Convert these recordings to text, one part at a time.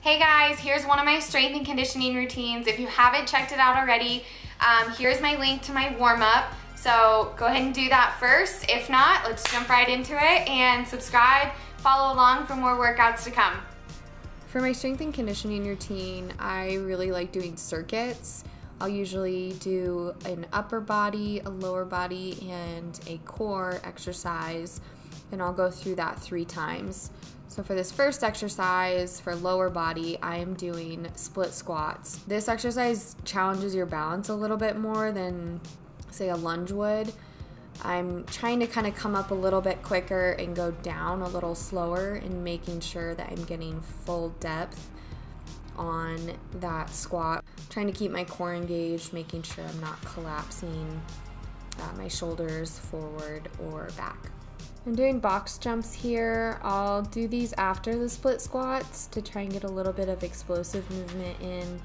Hey guys, here's one of my strength and conditioning routines. If you haven't checked it out already, here's my link to my warm-up. So go ahead and do that first. If not, let's jump right into it and subscribe, follow along for more workouts to come. For my strength and conditioning routine, I really like doing circuits. I'll usually do an upper body, a lower body, and a core exercise, and I'll go through that 3 times. So for this first exercise, for lower body, I am doing split squats. This exercise challenges your balance a little bit more than, say, a lunge would. I'm trying to kind of come up a little bit quicker and go down a little slower and making sure that I'm getting full depth on that squat. Trying to keep my core engaged, making sure I'm not collapsing my shoulders forward or back. I'm doing box jumps here. I'll do these after the split squats to try and get a little bit of explosive movement in.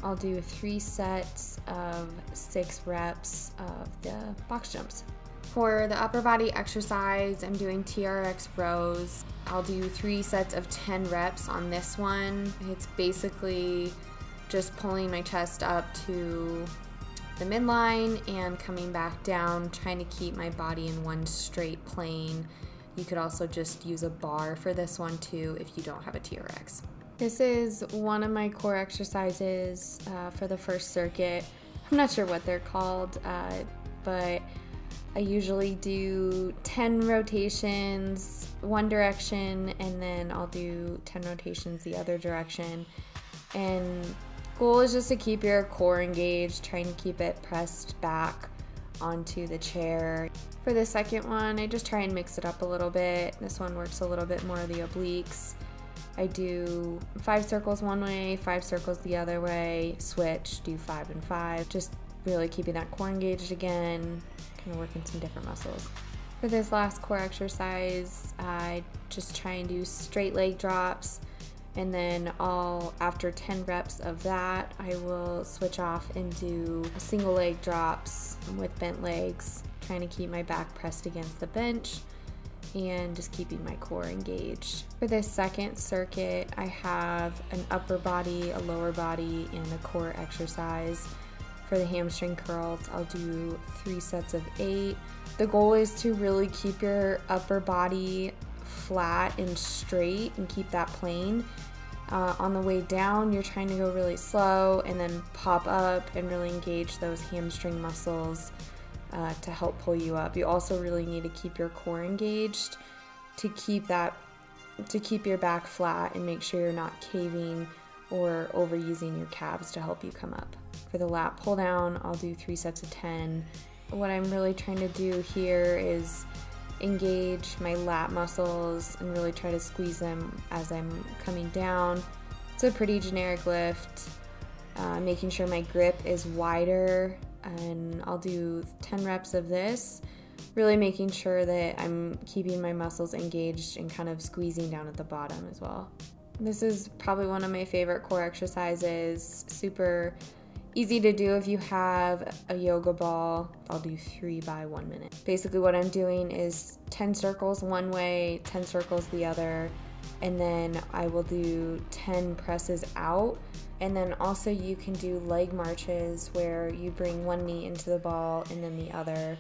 I'll do 3 sets of 6 reps of the box jumps. For the upper body exercise, I'm doing TRX rows. I'll do 3 sets of 10 reps on this one. It's basically just pulling my chest up to the midline and coming back down, trying to keep my body in one straight plane. You could also just use a bar for this one too if you don't have a TRX. This is one of my core exercises for the first circuit. I'm not sure what they're called, but I usually do 10 rotations one direction, and then I'll do 10 rotations the other direction. And goal is just to keep your core engaged, trying to keep it pressed back onto the chair. For the second one, I just try and mix it up a little bit. This one works a little bit more of the obliques. I do 5 circles one way, 5 circles the other way, switch, do 5 and 5. Just really keeping that core engaged again, kind of working some different muscles. For this last core exercise, I just try and do straight leg drops. And then after 10 reps of that, I will switch off and do single leg drops with bent legs, trying to keep my back pressed against the bench and just keeping my core engaged. For this second circuit, I have an upper body, a lower body, and a core exercise. For the hamstring curls, I'll do 3 sets of 8. The goal is to really keep your upper body flat and straight and keep that plane. On the way down, you're trying to go really slow and then pop up and really engage those hamstring muscles to help pull you up. You also really need to keep your core engaged to keep your back flat and make sure you're not caving or overusing your calves to help you come up. For the lat pull down, I'll do 3 sets of 10. What I'm really trying to do here is engage my lat muscles and really try to squeeze them as I'm coming down. It's a pretty generic lift, making sure my grip is wider, and I'll do 10 reps of this, really making sure that I'm keeping my muscles engaged and kind of squeezing down at the bottom as well. This is probably one of my favorite core exercises, super easy to do if you have a yoga ball. I'll do 3 by 1 minute. Basically what I'm doing is 10 circles one way, 10 circles the other, and then I will do 10 presses out. And then also you can do leg marches where you bring one knee into the ball and then the other.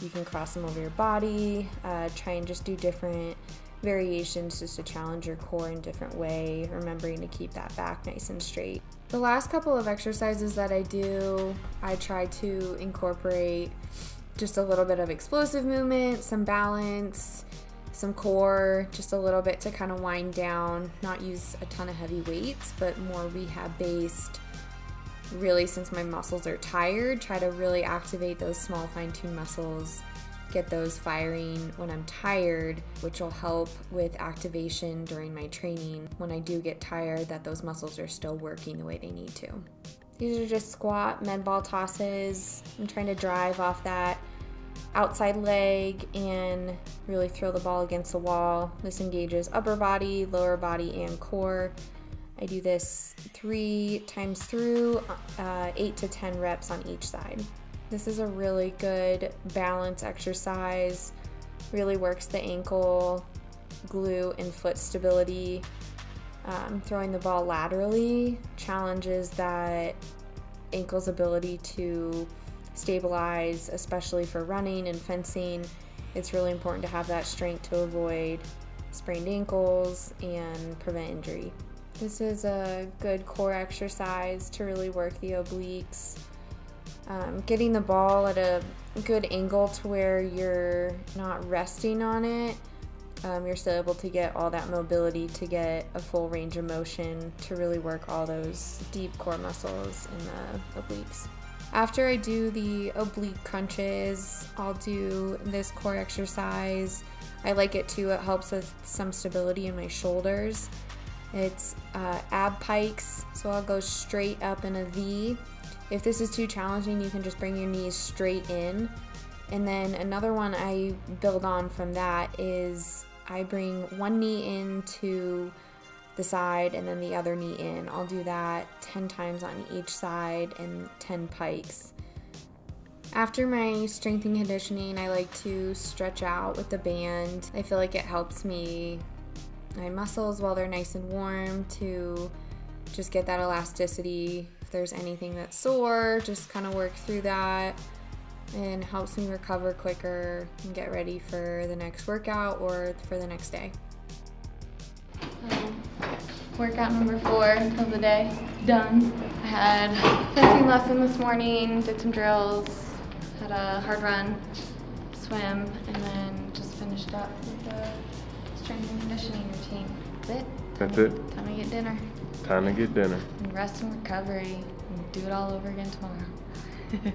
You can cross them over your body, try and just do different variations just to challenge your core in a different way, remembering to keep that back nice and straight. The last couple of exercises that I do, I try to incorporate just a little bit of explosive movement, some balance, some core, just a little bit to kind of wind down, not use a ton of heavy weights, but more rehab based. Really, since my muscles are tired, try to really activate those small fine-tuned muscles, get those firing when I'm tired, which will help with activation during my training when I do get tired, that those muscles are still working the way they need to. These are just squat med ball tosses. I'm trying to drive off that outside leg and really throw the ball against the wall. This engages upper body, lower body, and core. I do this 3 times through, 8 to 10 reps on each side. This is a really good balance exercise, really works the ankle, glute, and foot stability. Throwing the ball laterally challenges that ankle's ability to stabilize, especially for running and fencing. It's really important to have that strength to avoid sprained ankles and prevent injury. This is a good core exercise to really work the obliques. Getting the ball at a good angle to where you're not resting on it, you're still able to get all that mobility to get a full range of motion to really work all those deep core muscles in the obliques. After I do the oblique crunches, I'll do this core exercise. I like it too. It helps with some stability in my shoulders. It's ab pikes, so I'll go straight up in a V. If this is too challenging, you can just bring your knees straight in. And then another one I build on from that is I bring one knee into the side and then the other knee in. I'll do that 10 times on each side and 10 pikes. After my strength and conditioning, I like to stretch out with the band. I feel like it helps my muscles while they're nice and warm to just get that elasticity. If there's anything that's sore, just kind of work through that, and helps me recover quicker and get ready for the next workout or for the next day. Workout number 4 of the day, done. I had fencing lesson this morning, did some drills, had a hard run, swim, and then just finished up with the strength and conditioning routine. That's it. That's it. Time to get dinner. Time to get dinner. And rest and recovery, and do it all over again tomorrow.